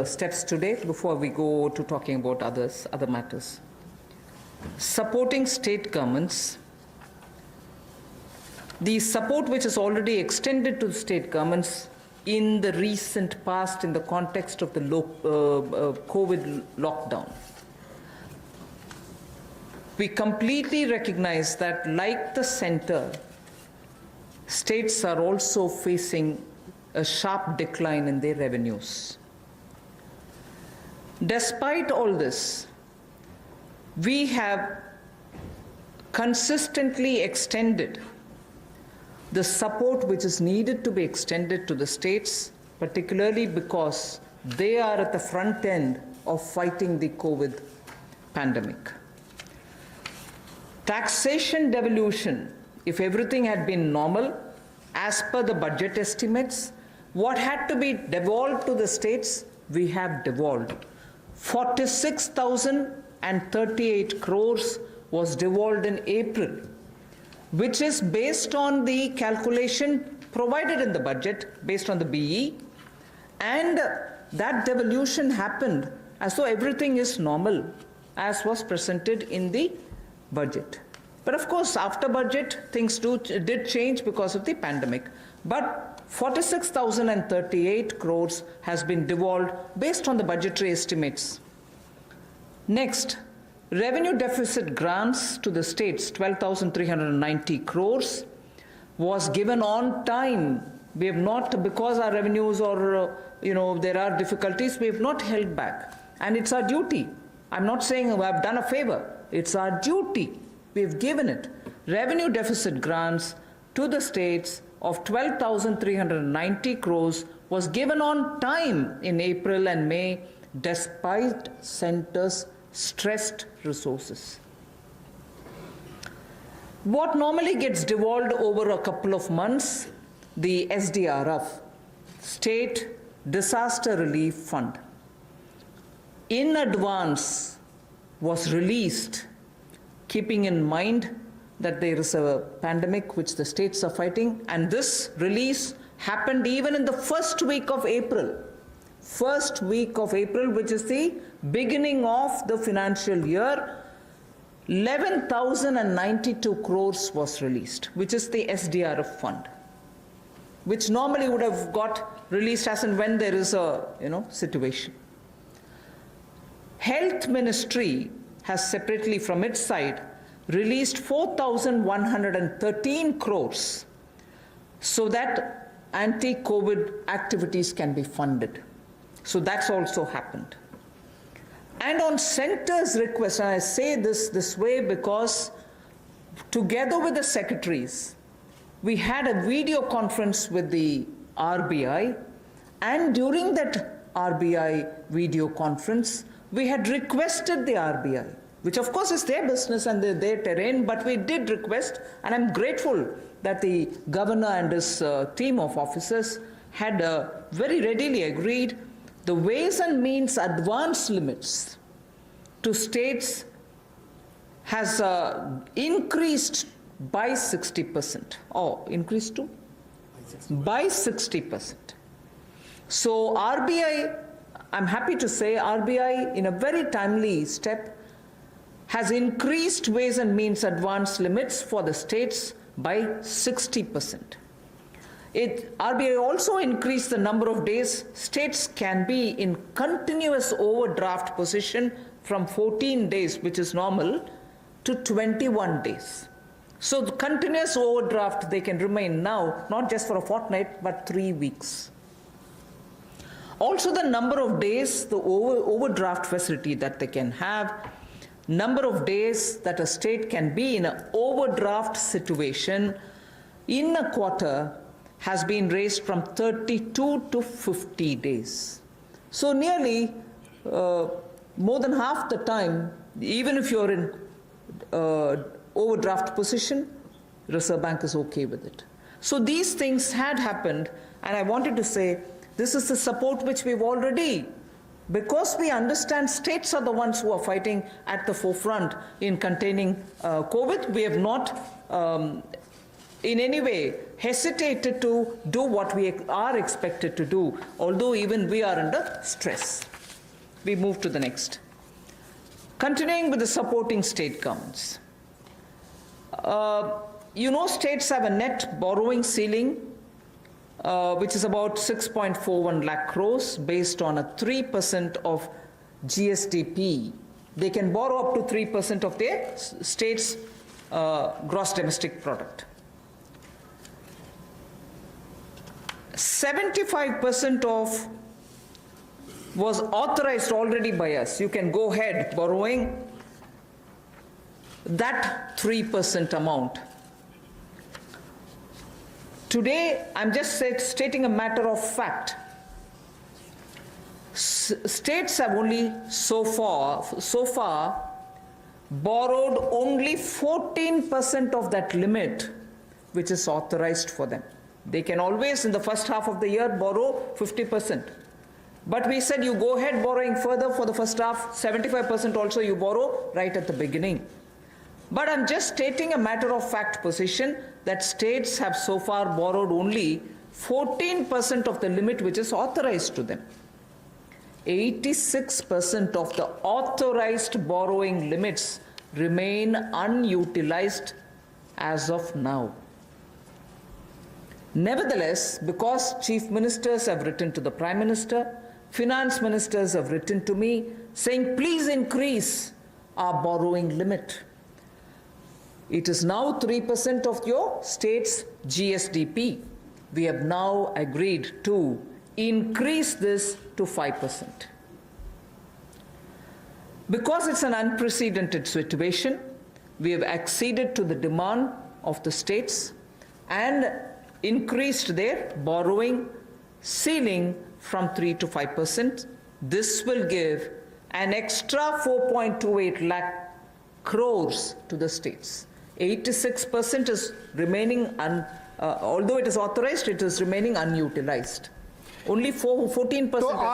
steps today before we go to talking about other matters. Supporting state governments. The support which is already extended to the state governments in the recent past in the context of the COVID lockdown. We completely recognize that, like the center, states are also facing a sharp decline in their revenues. Despite all this, we have consistently extended the support which is needed to be extended to the states, particularly because they are at the front end of fighting the COVID pandemic. Taxation devolution, if everything had been normal, as per the budget estimates, what had to be devolved to the states, we have devolved. 46,038 crores was devolved in April, which is based on the calculation provided in the budget, based on the BE, and that devolution happened as though everything is normal, as was presented in the budget. But of course, after budget, things did change because of the pandemic. But 46,038 crores has been devolved based on the budgetary estimates. Next, revenue deficit grants to the states, 12,390 crores, was given on time. We have not, because our revenues or, there are difficulties, we have not held back. And it's our duty. I'm not saying I've done a favor. It's our duty. We've given it. Revenue deficit grants to the states of 12,390 crores was given on time in April and May, despite centers' stressed resources. What normally gets devolved over a couple of months, the SDRF, State Disaster Relief Fund, in advance was released, keeping in mind that there is a pandemic which the states are fighting, and this release happened even in the first week of April. First week of April, which is the beginning of the financial year, 11,092 crores was released, which is the SDRF fund, which normally would have got released as and when there is a situation. Health Ministry has separately from its side released 4,113 crores so that anti-COVID activities can be funded. So that's also happened. And on center's request, and I say this way because together with the secretaries, we had a video conference with the RBI, and during that RBI video conference, we had requested the RBI, which of course is their business and their terrain, but we did request, and I'm grateful that the governor and his team of officers had very readily agreed the ways and means advance limits to states has increased by 60%. Oh, increased to? By 60%. So RBI, I'm happy to say RBI in a very timely step has increased ways and means advance limits for the states by 60%. RBI also increased the number of days states can be in continuous overdraft position from 14 days, which is normal, to 21 days. So the continuous overdraft they can remain now, not just for a fortnight, but 3 weeks. Also the number of days, the overdraft facility that they can have, number of days that a state can be in an overdraft situation in a quarter has been raised from 32 to 50 days. So nearly more than half the time, even if you're in overdraft position, Reserve Bank is okay with it. So these things had happened, and I wanted to say this is the support which we've already, because we understand states are the ones who are fighting at the forefront in containing COVID, we have not in any way hesitated to do what we are expected to do, although even we are under stress. We move to the next. Continuing with the supporting state governments. States have a net borrowing ceiling, which is about 6.41 lakh crores based on a 3% of GSDP. They can borrow up to 3% of their state's gross domestic product. 75% of was authorized already by us. You can go ahead borrowing that 3% amount. Today, I'm just stating a matter of fact. States have only so far borrowed only 14% of that limit which is authorized for them. They can always, in the first half of the year, borrow 50%. But we said you go ahead borrowing further for the first half, 75% also you borrow right at the beginning. But I'm just stating a matter of fact position that states have so far borrowed only 14% of the limit which is authorized to them. 86% of the authorized borrowing limits remain unutilized as of now. Nevertheless, because chief ministers have written to the Prime Minister, finance ministers have written to me saying, please increase our borrowing limit. It is now 3% of your state's GSDP. We have now agreed to increase this to 5%. Because it's an unprecedented situation, we have acceded to the demand of the states and increased their borrowing ceiling from 3 to 5%. This will give an extra 4.28 lakh crores to the states. 86% is remaining, although it is authorized, it is remaining unutilized. Only 14%.